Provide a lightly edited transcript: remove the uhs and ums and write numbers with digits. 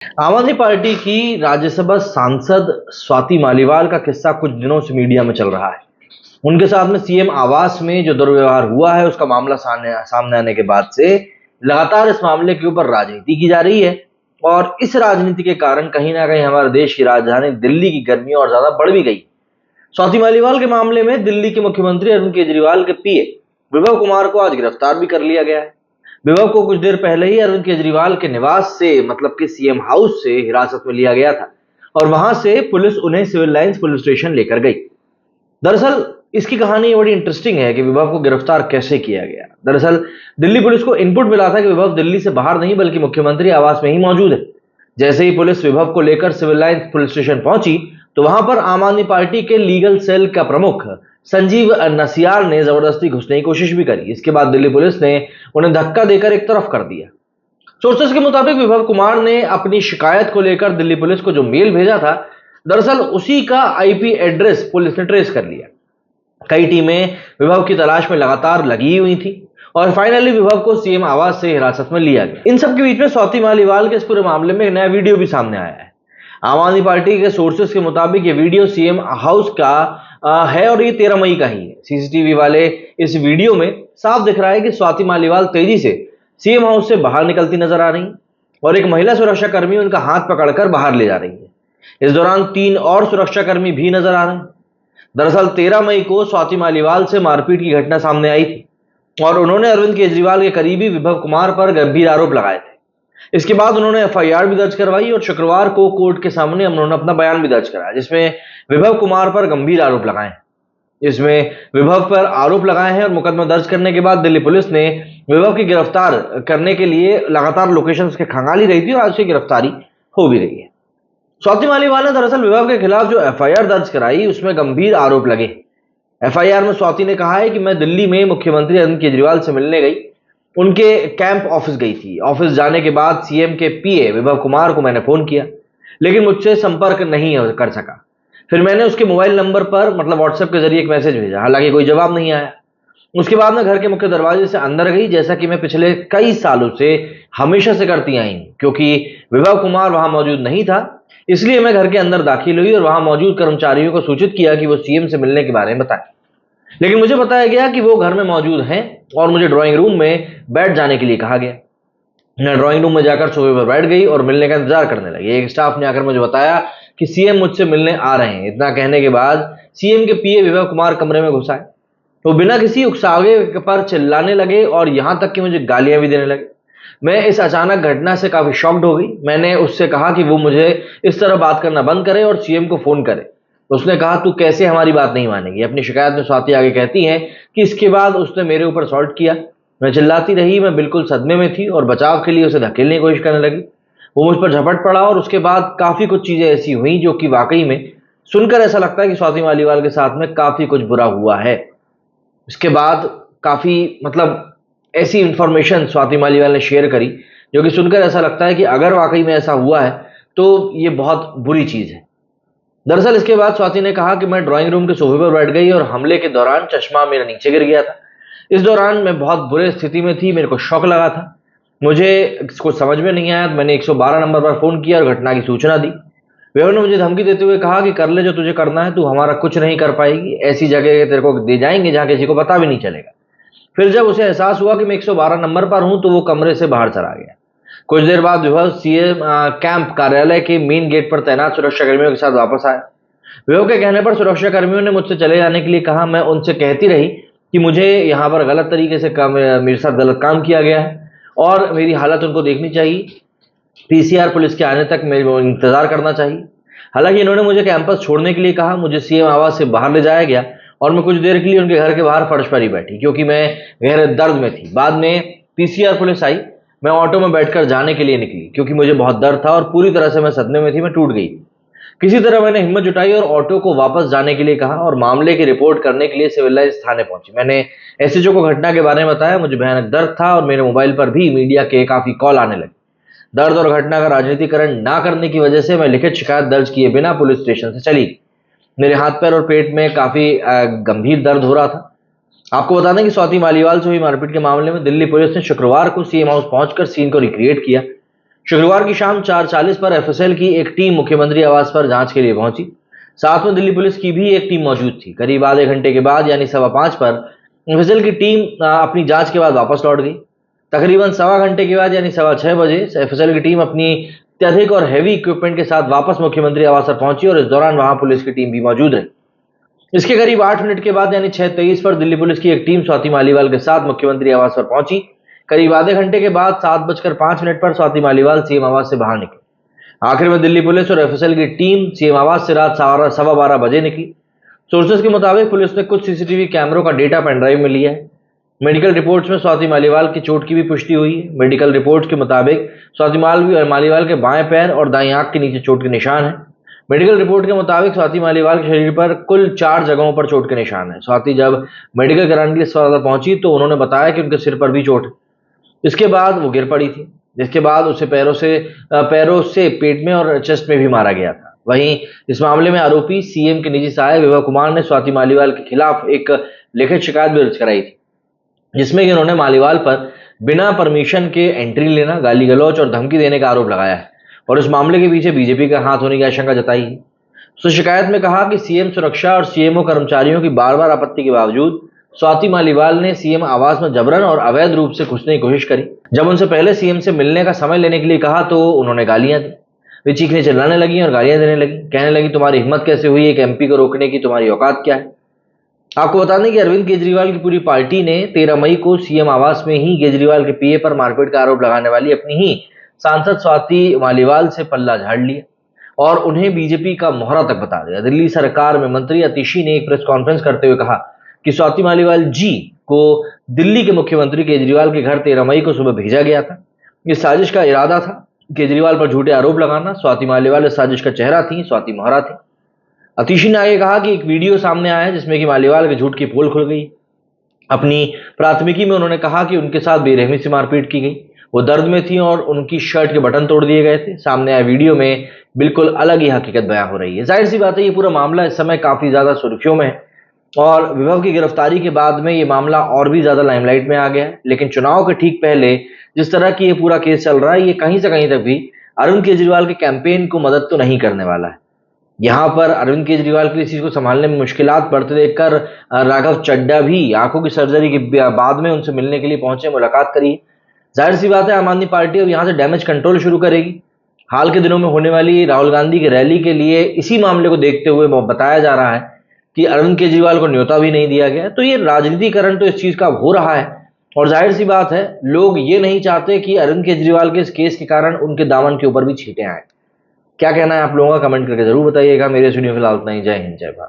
आम आदमी पार्टी की राज्यसभा सांसद स्वाति मालीवाल का किस्सा कुछ दिनों से मीडिया में चल रहा है। उनके साथ में सीएम आवास में जो दुर्व्यवहार हुआ है उसका मामला सामने आने के बाद से लगातार इस मामले के ऊपर राजनीति की जा रही है। और इस राजनीति के कारण कहीं ना कहीं हमारे देश की राजधानी दिल्ली की गर्मी और ज्यादा बढ़ भी गई। स्वाति मालीवाल के मामले में दिल्ली के मुख्यमंत्री अरविंद केजरीवाल के पीए विभव कुमार को आज गिरफ्तार भी कर लिया गया है। विभव को कुछ देर पहले ही अरविंद केजरीवाल के निवास से मतलब कि सीएम हाउस से हिरासत में लिया गया था और वहां से पुलिस उन्हें सिविल लाइंस पुलिस स्टेशन लेकर गई। दरअसल इसकी कहानी बड़ी इंटरेस्टिंग है कि विभव को गिरफ्तार कैसे किया गया। दरअसल दिल्ली पुलिस को इनपुट मिला था कि विभव दिल्ली से बाहर नहीं बल्कि मुख्यमंत्री आवास में ही मौजूद है। जैसे ही पुलिस विभव को लेकर सिविल लाइंस पुलिस स्टेशन पहुंची तो वहां पर आम आदमी पार्टी के लीगल सेल का प्रमुख संजीव नसियार ने जबरदस्ती घुसने की कोशिश भी करी। इसके बाद दिल्ली पुलिस ने उन्हें धक्का देकर एक तरफ कर दिया। सोर्सेस के मुताबिक विभव कुमार ने अपनी शिकायत को लेकर दिल्ली पुलिस को जो मेल भेजा था, दरअसल उसी का आईपी एड्रेस पुलिस ने ट्रेस कर लिया। कई टीमें विभव की तलाश में लगातार लगी हुई थी और फाइनली विभव को सीएम आवास से हिरासत में लिया गया। इन सब के बीच में स्वाति मालीवाल के इस पूरे मामले में एक नया वीडियो भी सामने आया है। आम आदमी पार्टी के सोर्सेस के मुताबिक ये वीडियो सीएम हाउस का है और ये 13 मई का ही है। सीसीटीवी वाले इस वीडियो में साफ दिख रहा है कि स्वाति मालीवाल तेजी से सीएम हाउस से बाहर निकलती नजर आ रही है और एक महिला सुरक्षा कर्मी उनका हाथ पकड़कर बाहर ले जा रही है। इस दौरान 3 और सुरक्षा कर्मी भी नजर आ रहे हैं। दरअसल 13 मई को स्वाति मालीवाल से मारपीट की घटना सामने आई थी और उन्होंने अरविंद केजरीवाल के करीबी विभव कुमार पर गंभीर आरोप लगाए थे। इसके बाद उन्होंने एफआईआर भी दर्ज करवाई और शुक्रवार को कोर्ट के सामने उन्होंने अपना बयान भी दर्ज कराया जिसमें विभव कुमार पर गंभीर आरोप लगाए। इसमें विभव पर आरोप लगाए हैं और मुकदमा दर्ज करने के बाद दिल्ली पुलिस ने विभव की गिरफ्तार करने के लिए लगातार लोकेशंस के खंगाली रही थी और आज उसकी गिरफ्तारी हो भी रही है। स्वाति मालीवाल ने दरअसल विभव के खिलाफ जो एफआईआर दर्ज कराई उसमें गंभीर आरोप लगे। एफआईआर में स्वाति ने कहा है कि मैं दिल्ली में मुख्यमंत्री अरविंद केजरीवाल से मिलने गई, उनके कैंप ऑफिस गई थी। ऑफिस जाने के बाद सीएम के पीए विभव कुमार को मैंने फोन किया लेकिन मुझसे संपर्क नहीं कर सका। फिर मैंने उसके मोबाइल नंबर पर मतलब व्हाट्सएप के जरिए एक मैसेज भेजा, हालांकि कोई जवाब नहीं आया। उसके बाद मैं घर के मुख्य दरवाजे से अंदर गई जैसा कि मैं पिछले कई सालों से हमेशा से करती आई हूं। क्योंकि विभव कुमार वहां मौजूद नहीं था इसलिए मैं घर के अंदर दाखिल हुई और वहां मौजूद कर्मचारियों को सूचित किया कि वो सीएम से मिलने के बारे में बताएं। लेकिन मुझे बताया गया कि वो घर में मौजूद हैं और मुझे ड्राइंग रूम में बैठ जाने के लिए कहा गया। मैं ड्राइंग रूम में जाकर सोफे पर बैठ गई और मिलने का इंतजार करने लगी। एक स्टाफ ने आकर मुझे बताया कि सीएम मुझसे मिलने आ रहे हैं। इतना कहने के बाद सीएम के पीए विभव कुमार कमरे में घुस आए। वो बिना किसी उकसावे पर चिल्लाने लगे और यहां तक कि मुझे गालियां भी देने लगे। मैं इस अचानक घटना से काफी शॉक्ड हो गई। मैंने उससे कहा कि वो मुझे इस तरह बात करना बंद करे और सीएम को फोन करे। उसने कहा तू कैसे हमारी बात नहीं मानेगी। अपनी शिकायत में स्वाति आगे कहती है कि इसके बाद उसने मेरे ऊपर असॉल्ट किया। मैं चिल्लाती रही, मैं बिल्कुल सदमे में थी और बचाव के लिए उसे धकेलने की कोशिश करने लगी। वो मुझ पर झपट पड़ा और उसके बाद काफी कुछ चीजें ऐसी हुई जो कि वाकई में सुनकर ऐसा लगता है कि स्वाति मालीवाल के साथ में काफी कुछ बुरा हुआ है। इसके बाद काफी मतलब ऐसी इंफॉर्मेशन स्वाति मालीवाल ने शेयर करी जो कि सुनकर ऐसा लगता है कि अगर वाकई में ऐसा हुआ है तो ये बहुत बुरी चीज है। दरअसल इसके बाद स्वाति ने कहा कि मैं ड्राइंग रूम के सोफे पर बैठ गई और हमले के दौरान चश्मा मेरे नीचे गिर गया था। इस दौरान मैं बहुत बुरे स्थिति में थी, मेरे को शौक लगा था, मुझे कुछ समझ में नहीं आया। मैंने 112 नंबर पर फोन किया और घटना की सूचना दी। विभव ने मुझे धमकी देते हुए कहा कि कर ले जो तुझे करना है, तू हमारा कुछ नहीं कर पाएगी, ऐसी जगह तेरे को दे जाएंगे जहां किसी को पता भी नहीं चलेगा। फिर जब उसे एहसास हुआ कि मैं 112 नंबर पर हूं तो वो कमरे से बाहर चला गया। कुछ देर बाद विभव सीएम कैंप कार्यालय के मेन गेट पर तैनात सुरक्षा कर्मियों के साथ वापस आया। विभव के कहने पर सुरक्षा कर्मियों ने मुझसे चले जाने के लिए कहा। मैं उनसे कहती रही कि मुझे यहाँ पर गलत तरीके से मेरे साथ गलत काम किया गया है और मेरी हालत उनको देखनी चाहिए। पीसीआर पुलिस के आने तक मेरे को इंतजार करना चाहिए। हालांकि इन्होंने मुझे कैंपस छोड़ने के लिए कहा। मुझे सीएम आवास से बाहर ले जाया गया और मैं कुछ देर के लिए उनके घर के बाहर फर्श पर ही बैठी क्योंकि मैं गहरे दर्द में थी। बाद में पीसीआर पुलिस आई। मैं ऑटो में बैठकर जाने के लिए निकली क्योंकि मुझे बहुत दर्द था और पूरी तरह से मैं सदमे में थी, मैं टूट गई। किसी तरह मैंने हिम्मत जुटाई और ऑटो को वापस जाने के लिए कहा और मामले की रिपोर्ट करने के लिए सिविल लाइंस थाने पहुंची। मैंने एसएचओ को घटना के बारे में बताया। मुझे भयानक दर्द था और मेरे मोबाइल पर भी मीडिया के काफी कॉल आने लगे। दर्द और घटना का राजनीतिकरण ना करने की वजह से मैं लिखित शिकायत दर्ज किए बिना पुलिस स्टेशन से चली। मेरे हाथ पैर और पेट में काफी गंभीर दर्द हो रहा था। आपको बता दें कि स्वाति मालीवाल से हुई मारपीट के मामले में दिल्ली पुलिस ने शुक्रवार को सीएम हाउस पहुंचकर सीन को रिक्रिएट किया। शुक्रवार की शाम 4:40 पर एफएसएल की एक टीम मुख्यमंत्री आवास पर जांच के लिए पहुंची। साथ में दिल्ली पुलिस की भी एक टीम मौजूद थी। करीब आधे घंटे के बाद यानी 5:15 पर एफएसएल की टीम अपनी जांच के बाद वापस लौट गई। तकरीबन सवा घंटे के बाद यानी 6:15 बजे एफएसएल की टीम अपनी अत्यधिक और हैवी इक्विपमेंट के साथ वापस मुख्यमंत्री आवास पर पहुंची और इस दौरान वहां पुलिस की टीम भी मौजूद रही। इसके करीब 8 मिनट के बाद यानी 6:23 पर दिल्ली पुलिस की एक टीम स्वाति मालीवाल के साथ मुख्यमंत्री आवास पर पहुंची। करीब आधे घंटे के बाद 7:05 पर स्वाति मालीवाल सीएम आवास से बाहर निकली। आखिर में दिल्ली पुलिस और एफएसएल की टीम सीएम आवास से रात 12:15 बजे निकली। सोर्सेज के मुताबिक पुलिस ने कुछ सीसीटीवी कैमरों का डेटा पेनड्राइव में लिया है। मेडिकल रिपोर्ट्स में स्वाति मालीवाल की चोट की भी पुष्टि हुई है। मेडिकल रिपोर्ट्स के मुताबिक स्वाति मालीवाल के बाएं पैर और दाईं आंख के नीचे चोट के निशान है। मेडिकल रिपोर्ट के मुताबिक स्वाति मालीवाल के शरीर पर कुल 4 जगहों पर चोट के निशान है। स्वाति जब मेडिकल कराने के लिए अस्पताल पहुंची तो उन्होंने बताया कि उनके सिर पर भी चोट है। इसके बाद वो गिर पड़ी थी, जिसके बाद उसे पैरों से पेट में और चेस्ट में भी मारा गया था। वहीं इस मामले में आरोपी सीएम के निजी सहायक विभव कुमार ने स्वाति मालीवाल के खिलाफ एक लिखित शिकायत भी दर्ज कराई थी, जिसमें कि उन्होंने मालीवाल पर बिना परमिशन के एंट्री लेना, गाली गलौज और धमकी देने का आरोप लगाया है और इस मामले के पीछे बीजेपी का हाथ होने की आशंका जताई है। उस शिकायत में कहा कि सीएम सुरक्षा और सीएमओ कर्मचारियों की बार बार आपत्ति के बावजूद स्वाति मालीवाल ने सीएम आवास में जबरन और अवैध रूप से घुसने की कोशिश करी। जब उनसे पहले सीएम से मिलने का समय लेने के लिए कहा तो उन्होंने गालियां दी। वे चीखने चिल्लाने लगी और गालियां देने लगी, कहने लगी तुम्हारी हिम्मत कैसे हुई एक एमपी को रोकने की, तुम्हारी औकात क्या है। आपको बता दें कि अरविंद केजरीवाल की पूरी पार्टी ने 13 मई को सीएम आवास में ही केजरीवाल के पीए पर मारपीट का आरोप लगाने वाली अपनी ही सांसद स्वाति मालीवाल से पल्ला झाड़ लिया और उन्हें बीजेपी का मोहरा तक बता दिया। दिल्ली सरकार में मंत्री अतिशी ने एक प्रेस कॉन्फ्रेंस करते हुए कहा कि स्वाति मालीवाल जी को दिल्ली के मुख्यमंत्री केजरीवाल के घर 13 मई को सुबह भेजा गया था। इस साजिश का इरादा था केजरीवाल पर झूठे आरोप लगाना। स्वाति मालीवाल इस साजिश का चेहरा थी, स्वाति मोहरा थी। अतिशी ने आगे कहा कि एक वीडियो सामने आया है जिसमें कि मालीवाल के झूठ की पोल खुल गई। अपनी प्राथमिकी में उन्होंने कहा कि उनके साथ बेरहमी से मारपीट की गई, वो दर्द में थी और उनकी शर्ट के बटन तोड़ दिए गए थे। सामने आए वीडियो में बिल्कुल अलग ही हकीकत बयां हो रही है। जाहिर सी बात है ये पूरा मामला इस समय काफी ज्यादा सुर्खियों में है और विभव की गिरफ्तारी के बाद में ये मामला और भी ज्यादा लाइमलाइट में आ गया है। लेकिन चुनाव के ठीक पहले जिस तरह की ये पूरा केस चल रहा है, ये कहीं से कहीं तक भी अरविंद केजरीवाल के कैंपेन को मदद तो नहीं करने वाला है। यहाँ पर अरविंद केजरीवाल के लिए इस चीज को संभालने में मुश्किलात बढ़ते देखकर राघव चड्ढा भी आंखों की सर्जरी के बाद में उनसे मिलने के लिए पहुंचे, मुलाकात करी। जाहिर सी बात है आम आदमी पार्टी अब यहाँ से डैमेज कंट्रोल शुरू करेगी। हाल के दिनों में होने वाली राहुल गांधी की रैली के लिए इसी मामले को देखते हुए बताया जा रहा है कि अरविंद केजरीवाल को न्योता भी नहीं दिया गया। तो ये राजनीतिकरण तो इस चीज का हो रहा है और जाहिर सी बात है लोग ये नहीं चाहते कि अरविंद केजरीवाल के इस केस के कारण उनके दामन के ऊपर भी छींटे आए। क्या कहना है आप लोगों का, कमेंट करके जरूर बताइएगा। मेरे सुनिए फिलहाल इतना ही। जय हिंद, जय भारत।